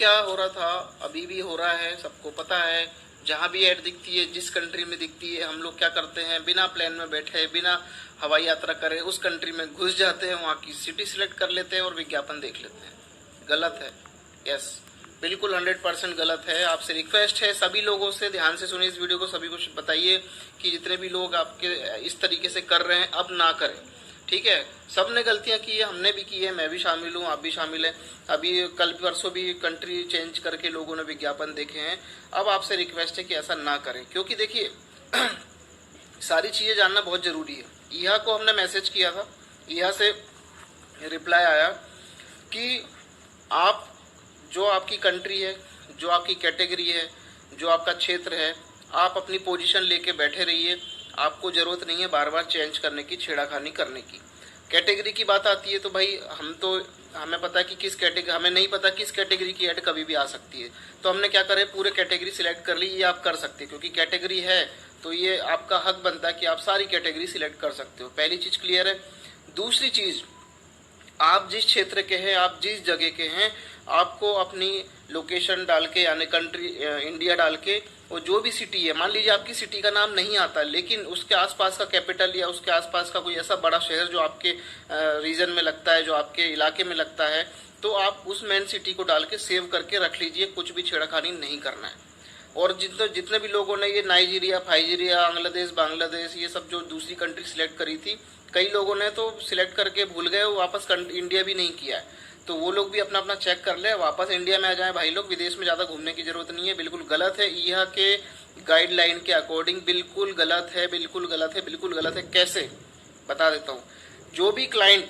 क्या हो रहा था, अभी भी हो रहा है, सबको पता है। जहाँ भी ऐड दिखती है, जिस कंट्री में दिखती है, हम लोग क्या करते हैं, बिना प्लान में बैठे, बिना हवाई यात्रा करे उस कंट्री में घुस जाते हैं, वहाँ की सिटी सिलेक्ट कर लेते हैं और विज्ञापन देख लेते हैं। गलत है। यस, बिल्कुल 100% गलत है। आपसे रिक्वेस्ट है सभी लोगों से, ध्यान से सुनिए इस वीडियो को, सभी को बताइए कि जितने भी लोग आपके इस तरीके से कर रहे हैं अब ना करें। ठीक है, सब ने गलतियां की है, हमने भी की है, मैं भी शामिल हूँ, आप भी शामिल हैं। अभी कल परसों भी कंट्री चेंज करके लोगों ने विज्ञापन देखे हैं। अब आपसे रिक्वेस्ट है कि ऐसा ना करें, क्योंकि देखिए सारी चीज़ें जानना बहुत ज़रूरी है। यह को हमने मैसेज किया था, यह से रिप्लाई आया कि आप जो आपकी कंट्री है, जो आपकी कैटेगरी है, जो आपका क्षेत्र है, आप अपनी पोजीशन लेके बैठे रहिए, आपको ज़रूरत नहीं है बार बार चेंज करने की, छेड़ाखानी करने की। कैटेगरी की बात आती है तो भाई हमें पता है कि किस कैटेगरी, हमें नहीं पता किस कैटेगरी की ऐड कभी भी आ सकती है, तो हमने क्या करे, पूरे कैटेगरी सिलेक्ट कर ली। ये आप कर सकते हैं क्योंकि कैटेगरी है तो ये आपका हक बनता है कि आप सारी कैटेगरी सिलेक्ट कर सकते हो। पहली चीज़ क्लियर है। दूसरी चीज़, आप जिस क्षेत्र के हैं, आप जिस जगह के हैं, आपको अपनी लोकेशन डाल के, यानी कंट्री इंडिया डाल के, और जो भी सिटी है, मान लीजिए आपकी सिटी का नाम नहीं आता लेकिन उसके आसपास का कैपिटल या उसके आसपास का कोई ऐसा बड़ा शहर जो आपके रीजन में लगता है, जो आपके इलाके में लगता है, तो आप उस मेन सिटी को डाल के सेव करके रख लीजिए, कुछ भी छेड़खानी नहीं करना है। और जितने भी लोगों ने ये नाइजीरिया, फाइजीरिया, बांग्लादेश ये सब जो दूसरी कंट्री सिलेक्ट करी थी, कई लोगों ने तो सिलेक्ट करके भूल गए, वापस इंडिया भी नहीं किया है, तो वो लोग भी अपना अपना चेक कर ले, वापस इंडिया में आ जाए भाई लोग। विदेश में ज़्यादा घूमने की जरूरत नहीं है, बिल्कुल गलत है। यह के गाइडलाइन के अकॉर्डिंग बिल्कुल गलत है, बिल्कुल गलत है, बिल्कुल गलत है। कैसे, बता देता हूँ। जो भी क्लाइंट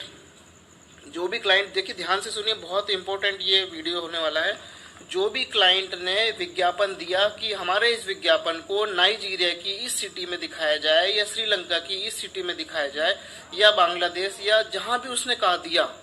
देखिए ध्यान से सुनिए, बहुत इंपॉर्टेंट ये वीडियो होने वाला है। जो भी क्लाइंट ने विज्ञापन दिया कि हमारे इस विज्ञापन को नाइजीरिया की इस सिटी में दिखाया जाए, या श्रीलंका की इस सिटी में दिखाया जाए, या बांग्लादेश, या जहां भी उसने कहा दिया,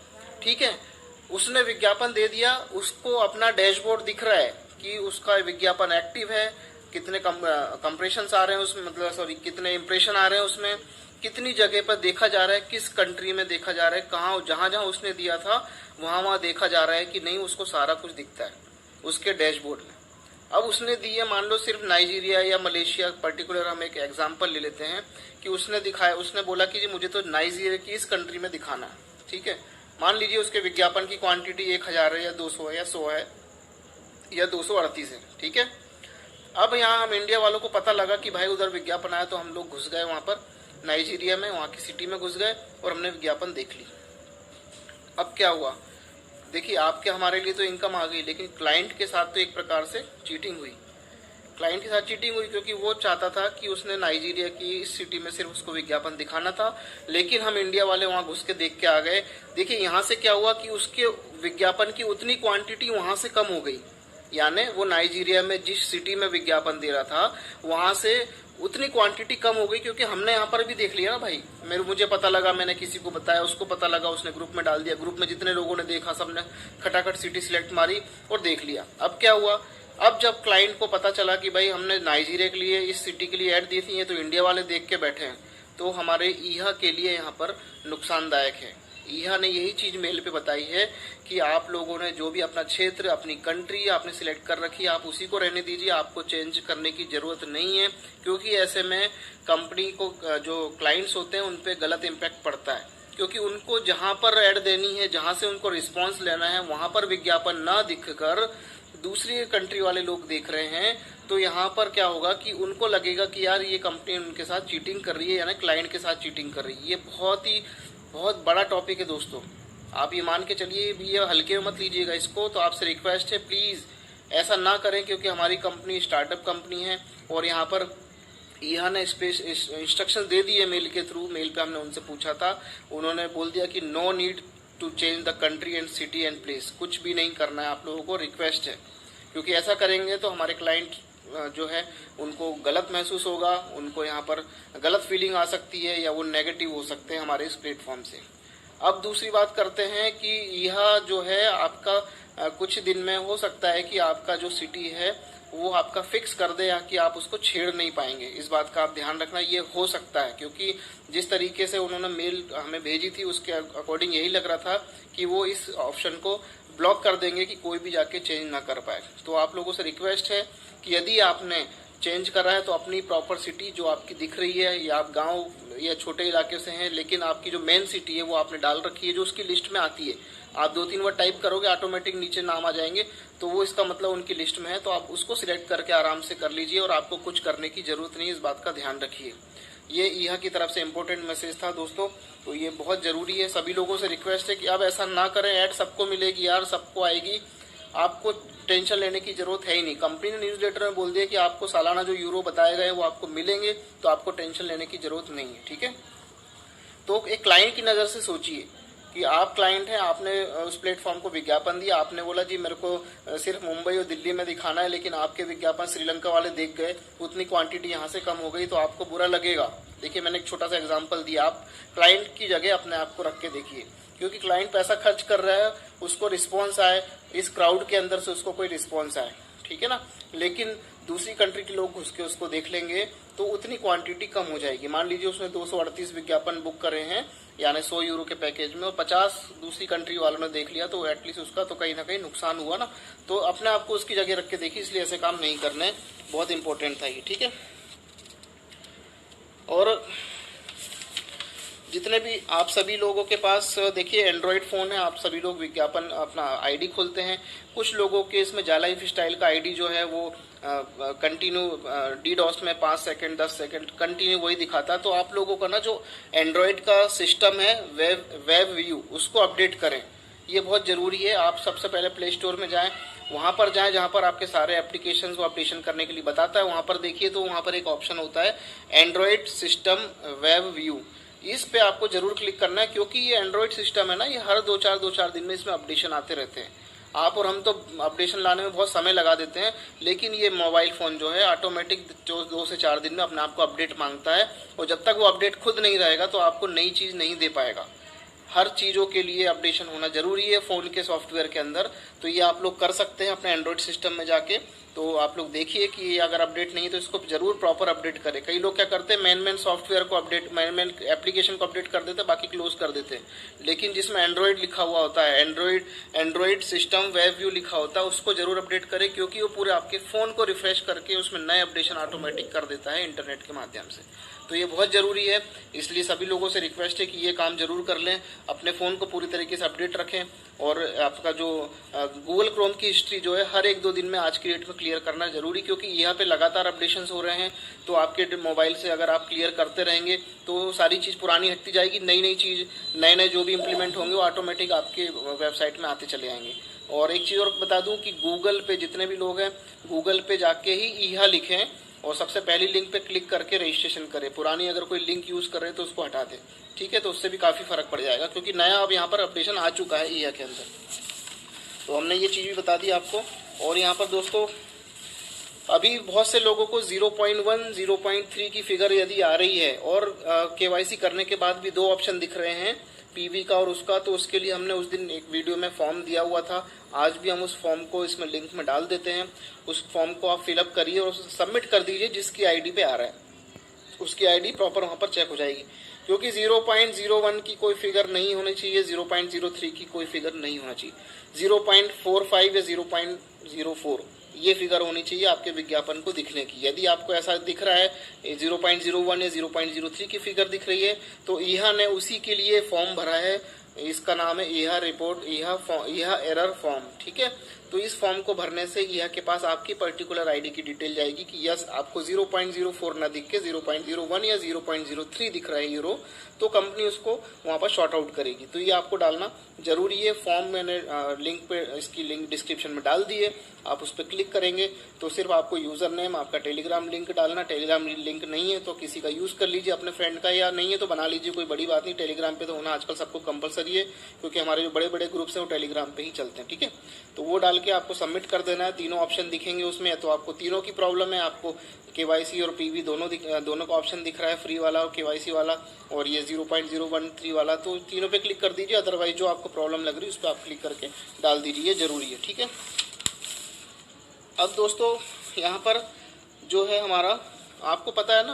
ठीक है, उसने विज्ञापन दे दिया, उसको अपना डैशबोर्ड दिख रहा है कि उसका विज्ञापन एक्टिव है, कितने कंप्रेशन आ रहे हैं उसमें, मतलब सॉरी, कितने इंप्रेशन आ रहे हैं उसमें, कितनी जगह पर देखा जा रहा है, किस कंट्री में देखा जा रहा है, कहाँ, जहां जहां उसने दिया था वहां देखा जा रहा है कि नहीं, उसको सारा कुछ दिखता है उसके डैशबोर्ड में। अब उसने दी है, मान लो सिर्फ नाइजीरिया या मलेशिया, पर्टिकुलर हम एक एग्जांपल ले लेते हैं कि उसने दिखाया, उसने बोला कि जी मुझे तो नाइजीरिया की इस कंट्री में दिखाना है, ठीक है। मान लीजिए उसके विज्ञापन की क्वांटिटी 1000 है, या 200 है, या 100 है, या 238 है, ठीक है। अब यहाँ हम इंडिया वालों को पता लगा कि भाई उधर विज्ञापन आया, तो हम लोग घुस गए वहाँ पर नाइजीरिया में, वहाँ की सिटी में घुस गए और हमने विज्ञापन देख ली। अब क्या हुआ, देखिए आपके हमारे लिए तो इनकम आ गई, लेकिन क्लाइंट के साथ तो एक प्रकार से चीटिंग हुई। क्लाइंट के साथ चीटिंग हुई क्योंकि वो चाहता था कि उसने नाइजीरिया की इस सिटी में सिर्फ उसको विज्ञापन दिखाना था, लेकिन हम इंडिया वाले वहां घुस के देख के आ गए। देखिए यहाँ से क्या हुआ कि उसके विज्ञापन की उतनी क्वांटिटी वहां से कम हो गई, यानी वो नाइजीरिया में जिस सिटी में विज्ञापन दे रहा था वहां से उतनी क्वांटिटी कम हो गई, क्योंकि हमने यहाँ पर भी देख लिया ना भाई, मुझे पता लगा, मैंने किसी को बताया, उसको पता लगा, उसने ग्रुप में डाल दिया, ग्रुप में जितने लोगों ने देखा सबने खटाखट सिटी सिलेक्ट मारी और देख लिया। अब क्या हुआ, अब जब क्लाइंट को पता चला कि भाई हमने नाइजीरिया के लिए, इस सिटी के लिए ऐड दी थी, ये तो इंडिया वाले देख के बैठे हैं, तो हमारे ईहा के लिए यहाँ पर नुकसानदायक है। ईहा ने यही चीज मेल पे बताई है कि आप लोगों ने जो भी अपना क्षेत्र, अपनी कंट्री आपने सिलेक्ट कर रखी है, आप उसी को रहने दीजिए, आपको चेंज करने की जरूरत नहीं है, क्योंकि ऐसे में कंपनी को, जो क्लाइंट्स होते हैं उन पे गलत इम्पैक्ट पड़ता है, क्योंकि उनको जहां पर ऐड देनी है, जहां से उनको रिस्पॉन्स लेना है, वहां पर विज्ञापन ना दिखकर दूसरी कंट्री वाले लोग देख रहे हैं, तो यहाँ पर क्या होगा कि उनको लगेगा कि यार ये कंपनी उनके साथ चीटिंग कर रही है, यानी क्लाइंट के साथ चीटिंग कर रही है। ये बहुत बड़ा टॉपिक है दोस्तों, आप ये मान के चलिए, ये हल्के में मत लीजिएगा इसको। तो आपसे रिक्वेस्ट है प्लीज़ ऐसा ना करें, क्योंकि हमारी कंपनी स्टार्टअप कंपनी है और यहाँ पर यहाँ ने इंस्ट्रक्शन दे दिए मेल के थ्रू। मेल पे हमने उनसे पूछा था, उन्होंने बोल दिया कि no need to change the country and city and place, कुछ भी नहीं करना है आप लोगों को, रिक्वेस्ट है, क्योंकि ऐसा करेंगे तो हमारे क्लाइंट जो है उनको गलत महसूस होगा, उनको यहाँ पर गलत फीलिंग आ सकती है, या वो नेगेटिव हो सकते हैं हमारे इस प्लेटफॉर्म से। अब दूसरी बात करते हैं कि यह जो है आपका कुछ दिन में हो सकता है कि आपका जो सिटी है वो आपका फिक्स कर दे, या कि आप उसको छेड़ नहीं पाएंगे। इस बात का आप ध्यान रखना, ये हो सकता है, क्योंकि जिस तरीके से उन्होंने मेल हमें भेजी थी उसके अकॉर्डिंग यही लग रहा था कि वो इस ऑप्शन को ब्लॉक कर देंगे कि कोई भी जाके चेंज ना कर पाए। तो आप लोगों से रिक्वेस्ट है कि यदि आपने चेंज करा है तो अपनी प्रॉपर सिटी जो आपकी दिख रही है, या आप गांव या छोटे इलाके से हैं लेकिन आपकी जो मेन सिटी है वो आपने डाल रखी है जो उसकी लिस्ट में आती है, आप 2-3 बार टाइप करोगे ऑटोमेटिक नीचे नाम आ जाएंगे, तो वो इसका मतलब उनकी लिस्ट में है। तो आप उसको सिलेक्ट करके आराम से कर लीजिए और आपको कुछ करने की जरूरत नहीं, इस बात का ध्यान रखिए। ये ईहा की तरफ से इम्पोर्टेंट मैसेज था दोस्तों, तो ये बहुत ज़रूरी है। सभी लोगों से रिक्वेस्ट है कि अब ऐसा ना करें, ऐड सबको मिलेगी यार, सबको आएगी, आपको टेंशन लेने की जरूरत है ही नहीं। कंपनी ने न्यूज़ लेटर में बोल दिया कि आपको सालाना जो यूरो बताए गए वो आपको मिलेंगे, तो आपको टेंशन लेने की जरूरत नहीं है, ठीक है। तो एक क्लाइंट की नज़र से सोचिए कि आप क्लाइंट हैं, आपने उस प्लेटफॉर्म को विज्ञापन दिया, आपने बोला जी मेरे को सिर्फ मुंबई और दिल्ली में दिखाना है, लेकिन आपके विज्ञापन श्रीलंका वाले देख गए, उतनी क्वांटिटी यहाँ से कम हो गई, तो आपको बुरा लगेगा। देखिए मैंने एक छोटा सा एग्जांपल दिया, आप क्लाइंट की जगह अपने आप को रख के देखिए, क्योंकि क्लाइंट पैसा खर्च कर रहा है, उसको रिस्पॉन्स आए, इस क्राउड के अंदर से उसको कोई रिस्पॉन्स आए, ठीक है ना। लेकिन दूसरी कंट्री के लोग घुस के उसको देख लेंगे तो उतनी क्वांटिटी कम हो जाएगी। मान लीजिए उसने 238 विज्ञापन बुक करे हैं यानी 100 यूरो के पैकेज में, और 50 दूसरी कंट्री वालों ने देख लिया, तो एटलीस्ट उसका तो कहीं ना कहीं नुकसान हुआ ना। तो अपने आप को उसकी जगह रख के देखिए, इसलिए ऐसे काम नहीं करने, बहुत इंपॉर्टेंट था ये, ठीक है। और जितने भी आप सभी लोगों के पास देखिए एंड्रॉयड फ़ोन है, आप सभी लोग विज्ञापन अपना आईडी खोलते हैं। कुछ लोगों के इसमें जा लाइफ स्टाइल का आईडी जो है वो कंटिन्यू DDoS में 5 सेकंड 10 सेकंड कंटिन्यू वही दिखाता है। तो आप लोगों का ना जो एंड्रॉयड का सिस्टम है वेब व्यू, उसको अपडेट करें, ये बहुत ज़रूरी है। आप सबसे पहले प्ले स्टोर में जाएँ, वहाँ पर जाएं जहाँ पर आपके सारे एप्लीकेशंस को अपडेशन करने के लिए बताता है, वहाँ पर देखिए तो वहाँ पर एक ऑप्शन होता है एंड्रॉयड सिस्टम वेब व्यू, इस पे आपको जरूर क्लिक करना है, क्योंकि ये एंड्रॉयड सिस्टम है ना, ये हर 2-4 दिन में इसमें अपडेशन आते रहते हैं। आप और हम तो अपडेशन लाने में बहुत समय लगा देते हैं, लेकिन ये मोबाइल फ़ोन जो है ऑटोमेटिक 2 से 4 दिन में अपने आप को अपडेट मांगता है, और जब तक वो अपडेट खुद नहीं रहेगा तो आपको नई चीज़ नहीं दे पाएगा। हर चीज़ों के लिए अपडेशन होना जरूरी है फ़ोन के सॉफ्टवेयर के अंदर। तो ये आप लोग कर सकते हैं अपने एंड्रॉयड सिस्टम में जाके। तो आप लोग देखिए कि अगर अपडेट नहीं है तो इसको जरूर प्रॉपर अपडेट करें। कई लोग क्या करते हैं, मेन सॉफ्टवेयर को अपडेट, मेन एप्लीकेशन को अपडेट कर देते हैं, बाकी क्लोज कर देते हैं। लेकिन जिसमें एंड्रॉयड लिखा हुआ होता है, एंड्रॉयड सिस्टम वेब व्यू लिखा होता है, उसको जरूर अपडेट करें, क्योंकि वो पूरे आपके फ़ोन को रिफ्रेश करके उसमें नए अपडेशन ऑटोमेटिक कर देता है इंटरनेट के माध्यम से। तो ये बहुत ज़रूरी है, इसलिए सभी लोगों से रिक्वेस्ट है कि ये काम जरूर कर लें, अपने फ़ोन को पूरी तरीके से अपडेट रखें। और आपका जो गूगल क्रोम की हिस्ट्री जो है हर 1-2 दिन में आज की डेट में क्लियर करना जरूरी, क्योंकि यहाँ पे लगातार अपडेशंस हो रहे हैं। तो आपके मोबाइल से अगर आप क्लियर करते रहेंगे तो सारी चीज़ पुरानी हटती जाएगी, नई चीज़, नए जो भी इम्प्लीमेंट होंगे वो ऑटोमेटिक आपके वेबसाइट में आते चले आएंगे। और एक चीज़ और बता दूँ कि गूगल पे जितने भी लोग हैं, गूगल पे जाके ही ईहा लिखें और सबसे पहली लिंक पे क्लिक करके रजिस्ट्रेशन करें। पुरानी अगर कोई लिंक यूज़ कर रहे हैं तो उसको हटा दें, ठीक है। तो उससे भी काफ़ी फ़र्क पड़ जाएगा, क्योंकि नया अब यहाँ पर अपडेशन आ चुका है ईहा के अंदर। तो हमने ये चीज़ भी बता दी आपको। और यहाँ पर दोस्तों अभी बहुत से लोगों को 0.1 0.3 की फिगर यदि आ रही है और KYC करने के बाद भी 2 ऑप्शन दिख रहे हैं, PV का और उसका, तो उसके लिए हमने उस दिन एक वीडियो में फॉर्म दिया हुआ था। आज भी हम उस फॉर्म को इसमें लिंक में डाल देते हैं। उस फॉर्म को आप फिलअप करिए और सबमिट कर दीजिए जिसकी ID पे आ रहा है, उसकी ID प्रॉपर वहाँ पर चेक हो जाएगी। क्योंकि 0.01 की कोई फिगर नहीं होनी चाहिए, 0.03 की कोई फिगर नहीं होना चाहिए, 0.45 या 0.04 ये फिगर होनी चाहिए आपके विज्ञापन को दिखने की। यदि आपको ऐसा दिख रहा है 0.01 या 0.03 की फिगर दिख रही है तो ईहा ने उसी के लिए फॉर्म भरा है, इसका नाम है ईहा रिपोर्ट, ईहा एरर फॉर्म, ठीक है। तो इस फॉर्म को भरने से ईहा के पास आपकी पर्टिकुलर ID की डिटेल जाएगी कि यस आपको 0.04 ना दिख के 0.01 या 0.03 दिख रहा है यूरो, तो कंपनी उसको वहाँ पर शॉर्ट आउट करेगी। तो ये आपको डालना जरूरी है। फॉर्म मैंने लिंक पे, इसकी लिंक डिस्क्रिप्शन में डाल दी है, आप उस पर क्लिक करेंगे तो सिर्फ आपको यूज़र नेम, आपका टेलीग्राम लिंक डालना। टेलीग्राम लिंक नहीं है तो किसी का यूज़ कर लीजिए अपने फ्रेंड का, या नहीं है तो बना लीजिए, कोई बड़ी बात नहीं। टेलीग्राम पे तो होना आजकल सबको कंपलसरी है, क्योंकि हमारे जो बड़े बड़े ग्रुप्स हैं वो टेलीग्राम पे ही चलते हैं, ठीक है। तो वो डाल के आपको सबमिट कर देना है। तीनों ऑप्शन दिखेंगे उसमें, तो आपको तीनों की प्रॉब्लम है, आपको KYC और PV दोनों का ऑप्शन दिख रहा है, फ्री वाला और KYC वाला, और ये 0.013 वाला, तो तीनों पे क्लिक कर दीजिए। अदरवाइज जो आपको प्रॉब्लम लग रही है उस पर आप क्लिक करके डाल दीजिए, ये जरूरी है, ठीक है। अब दोस्तों यहाँ पर जो है हमारा, आपको पता है ना,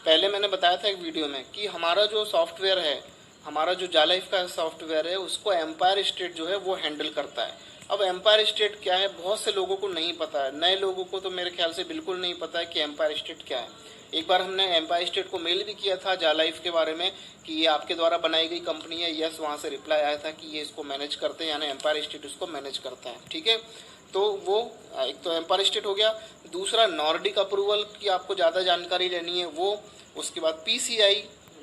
पहले मैंने बताया था एक वीडियो में कि हमारा जो सॉफ्टवेयर है, हमारा जो जालाइफ का सॉफ्टवेयर है, उसको एम्पायर स्टेट जो है वो हैंडल करता है। अब एम्पायर स्टेट क्या है, बहुत से लोगों को नहीं पता है, नए लोगों को तो मेरे ख्याल से बिल्कुल नहीं पता है कि एम्पायर स्टेट क्या है। एक बार हमने एम्पायर स्टेट को मेल भी किया था जालाइफ के बारे में कि ये आपके द्वारा बनाई गई कंपनी है। यस, वहाँ से रिप्लाई आया था कि ये इसको मैनेज करते हैं, यानी एम्पायर स्टेट उसको मैनेज करता है। ठीक है, तो वो एक तो एम्पायर स्टेट हो गया। दूसरा नॉर्डिक अप्रूवल की आपको ज़्यादा जानकारी लेनी है वो। उसके बाद PCI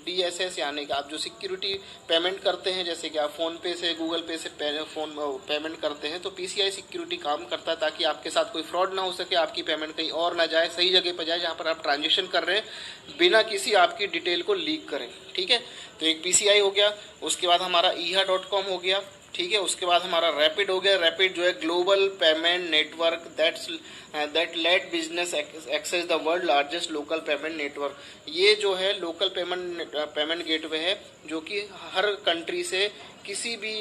DSS, यानी कि आप जो सिक्योरिटी पेमेंट करते हैं, जैसे कि आप फ़ोन पे से, गूगल पे से पेमेंट करते हैं, तो PCI सिक्योरिटी काम करता है ताकि आपके साथ कोई फ्रॉड ना हो सके, आपकी पेमेंट कहीं और ना जाए, सही जगह पर जाए जहाँ पर आप ट्रांजेक्शन कर रहे हैं, बिना किसी आपकी डिटेल को लीक करें। ठीक है, तो एक PCI हो गया। उसके बाद हमारा EHA.com हो गया। ठीक है, उसके बाद हमारा रैपिड हो गया। रैपिड जो है global payment network that let business access the world largest local payment network. ये जो है लोकल पेमेंट गेटवे है जो कि हर कंट्री से किसी भी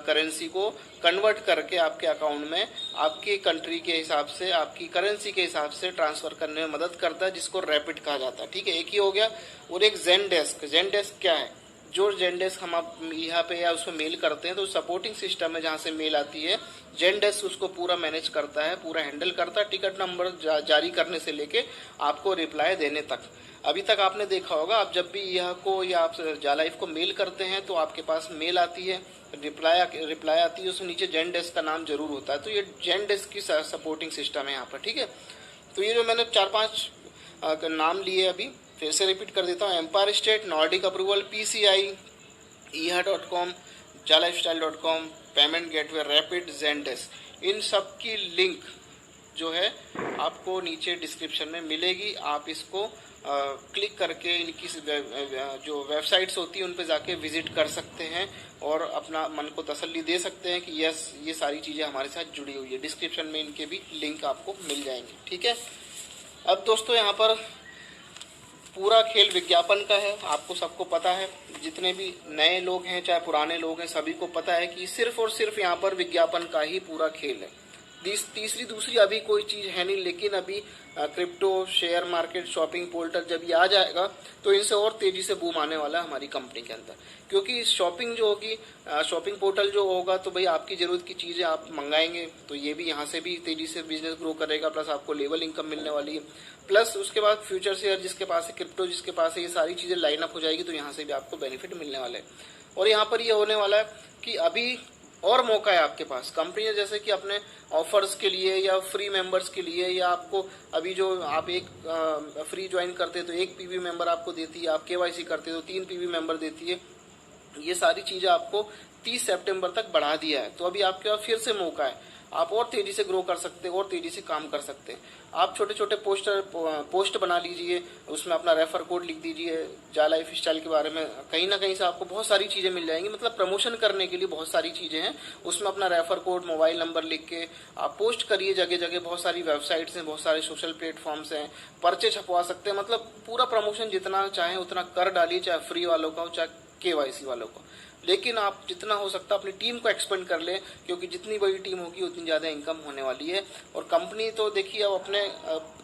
करेंसी को कन्वर्ट करके आपके अकाउंट में आपकी कंट्री के हिसाब से, आपकी करेंसी के हिसाब से ट्रांसफ़र करने में मदद करता है, जिसको रैपिड कहा जाता है। ठीक है, एक ही हो गया। और एक ज़ेनडेस्क। ज़ेनडेस्क क्या है, जो ज़ेनडेस्क हम आप यहाँ पे या उसमें मेल करते हैं तो सपोर्टिंग सिस्टम है जहाँ से मेल आती है, ज़ेनडेस्क उसको पूरा मैनेज करता है, पूरा हैंडल करता है, टिकट नंबर जारी करने से लेके आपको रिप्लाई देने तक। अभी तक आपने देखा होगा, आप जब भी यह को या आप जालाइफ को मेल करते हैं तो आपके पास मेल आती है, रिप्लाई आती है, उसमें नीचे ज़ेनडेस्क का नाम जरूर होता है। तो ये ज़ेनडेस्क की सपोर्टिंग सिस्टम है यहाँ पर। ठीक है, तो ये जो मैंने 4-5 नाम लिए अभी फिर से रिपीट कर देता हूँ। Empire State, Nordic approval, PCI, EHA.com, JalaLifestyle.com, payment gateway, rapid, Zendesk, इन सब की लिंक जो है आपको नीचे डिस्क्रिप्शन में मिलेगी। आप इसको क्लिक करके इनकी जो वेबसाइट्स होती हैं उन पे जाके विजिट कर सकते हैं और अपना मन को तसल्ली दे सकते हैं कि यस, ये सारी चीज़ें हमारे साथ जुड़ी हुई है। डिस्क्रिप्शन में इनके भी लिंक आपको मिल जाएंगे। ठीक है, अब दोस्तों यहाँ पर पूरा खेल विज्ञापन का है, आपको सबको पता है, जितने भी नए लोग हैं चाहे पुराने लोग हैं सभी को पता है कि सिर्फ और सिर्फ यहाँ पर विज्ञापन का ही पूरा खेल है। तीसरी दूसरी अभी कोई चीज़ है नहीं, लेकिन अभी crypto, share market, shopping portal जब ये आ जाएगा तो इनसे और तेज़ी से बूम आने वाला है हमारी कंपनी के अंदर। क्योंकि शॉपिंग जो होगी, शॉपिंग पोर्टल जो होगा तो भाई आपकी ज़रूरत की चीज़ें आप मंगाएंगे तो ये भी यहाँ से भी तेज़ी से बिजनेस ग्रो करेगा, प्लस आपको लेवल इनकम मिलने वाली है, प्लस उसके बाद फ्यूचर शेयर जिसके पास है, क्रिप्टो जिसके पास है, ये सारी चीज़ें लाइन अप हो जाएगी तो यहाँ से भी आपको बेनिफिट मिलने वाला है। और यहाँ पर ये होने वाला है कि अभी और मौका है आपके पास। कंपनी ने जैसे कि अपने ऑफर्स के लिए या फ्री मेंबर्स के लिए, या आपको अभी जो आप एक फ्री ज्वाइन करते हैं तो 1 PV मेंबर आपको देती है, आप KYC करते हो तो 3 PV मेंबर देती है। ये सारी चीज़ें आपको 30 सितंबर तक बढ़ा दिया है। तो अभी आपके पास फिर से मौका है, आप और तेज़ी से ग्रो कर सकते हैं और तेज़ी से काम कर सकते हैं। आप छोटे छोटे पोस्ट बना लीजिए, उसमें अपना रेफर कोड लिख दीजिए JalaLifestyle के बारे में, कहीं ना कहीं से आपको बहुत सारी चीज़ें मिल जाएंगी। मतलब प्रमोशन करने के लिए बहुत सारी चीज़ें हैं, उसमें अपना रेफर कोड, मोबाइल नंबर लिख के आप पोस्ट करिए जगह जगह। बहुत सारी वेबसाइट्स हैं, बहुत सारे सोशल प्लेटफॉर्म्स हैं, पर्चे छपवा सकते हैं। मतलब पूरा प्रमोशन जितना चाहें उतना कर डालिए, चाहे फ्री वालों का हो चाहे KYC वालों का। लेकिन आप जितना हो सकता है अपनी टीम को एक्सपेंड कर लें, क्योंकि जितनी बड़ी टीम होगी उतनी ज़्यादा इनकम होने वाली है। और कंपनी तो देखिए अब अपने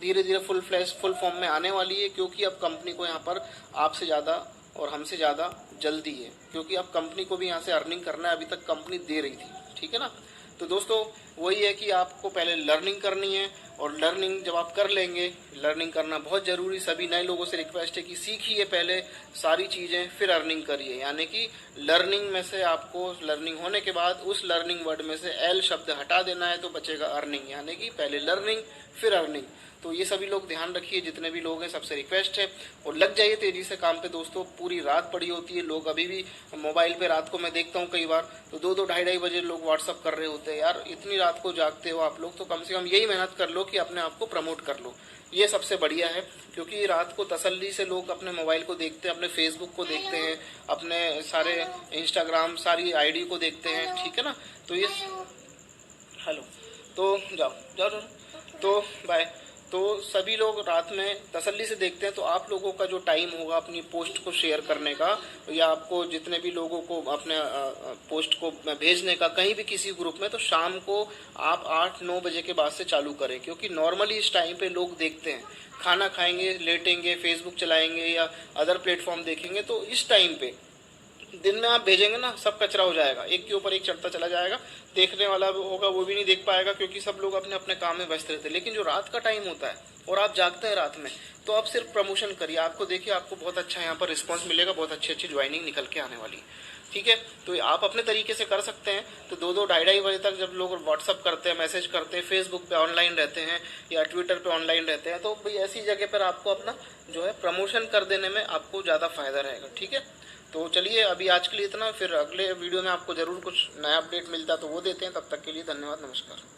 धीरे धीरे फुल फॉर्म में आने वाली है, क्योंकि अब कंपनी को यहाँ पर आपसे ज़्यादा और हमसे ज़्यादा जल्दी है, क्योंकि अब कंपनी को भी यहाँ से अर्निंग करना है। अभी तक कंपनी दे रही थी, ठीक है ना। तो दोस्तों वही है कि आपको पहले लर्निंग करनी है, और लर्निंग जब आप कर लेंगे, लर्निंग करना बहुत ज़रूरी। सभी नए लोगों से रिक्वेस्ट है कि सीखिए पहले सारी चीज़ें, फिर अर्निंग करिए। यानी कि लर्निंग में से आपको, लर्निंग होने के बाद उस लर्निंग वर्ड में से एल शब्द हटा देना है तो बचेगा अर्निंग। यानी कि पहले लर्निंग फिर अर्निंग। तो ये सभी लोग ध्यान रखिए, जितने भी लोग हैं सबसे रिक्वेस्ट है, और लग जाइए तेज़ी से काम पे दोस्तों। पूरी रात पड़ी होती है, लोग अभी भी मोबाइल पे रात को मैं देखता हूँ कई बार तो 2-2, ढाई बजे लोग व्हाट्सअप कर रहे होते हैं। यार इतनी रात को जागते हो आप लोग, तो कम से कम यही मेहनत कर लो कि अपने आप को प्रमोट कर लो। ये सबसे बढ़िया है, क्योंकि रात को तसल्ली से लोग अपने मोबाइल को देखते हैं, अपने फेसबुक को देखते हैं, अपने सारे इंस्टाग्राम सारी आईडी को देखते हैं, ठीक है ना। तो ये हेलो, तो जाओ तो बाय। तो सभी लोग रात में तसल्ली से देखते हैं, तो आप लोगों का जो टाइम होगा अपनी पोस्ट को शेयर करने का, या आपको जितने भी लोगों को अपने पोस्ट को भेजने का कहीं भी किसी ग्रुप में, तो शाम को आप 8-9 बजे के बाद से चालू करें। क्योंकि नॉर्मली इस टाइम पे लोग देखते हैं, खाना खाएंगे, लेटेंगे, फेसबुक चलाएंगे या अदर प्लेटफॉर्म देखेंगे, तो इस टाइम पे दिन में आप भेजेंगे ना, सब कचरा हो जाएगा, एक के ऊपर एक चढ़ता चला जाएगा, देखने वाला होगा वो भी नहीं देख पाएगा, क्योंकि सब लोग अपने अपने काम में व्यस्त रहते हैं। लेकिन जो रात का टाइम होता है और आप जागते हैं रात में, तो आप सिर्फ प्रमोशन करिए, आपको देखिए आपको बहुत अच्छा यहाँ पर रिस्पॉन्स मिलेगा, बहुत अच्छी अच्छी ज्वाइनिंग निकल के आने वाली है। ठीक है, तो आप अपने तरीके से कर सकते हैं। तो 2-2 ढाई-ढाई बजे तक जब लोग व्हाट्सअप करते हैं, मैसेज करते हैं, फेसबुक पे ऑनलाइन रहते हैं या ट्विटर पे ऑनलाइन रहते हैं, तो भाई ऐसी जगह पर आपको अपना जो है प्रमोशन कर देने में आपको ज़्यादा फायदा रहेगा। ठीक है, तो चलिए अभी आज के लिए इतना, फिर अगले वीडियो में आपको ज़रूर कुछ नया अपडेट मिलता तो वो देते हैं। तब तक के लिए धन्यवाद, नमस्कार।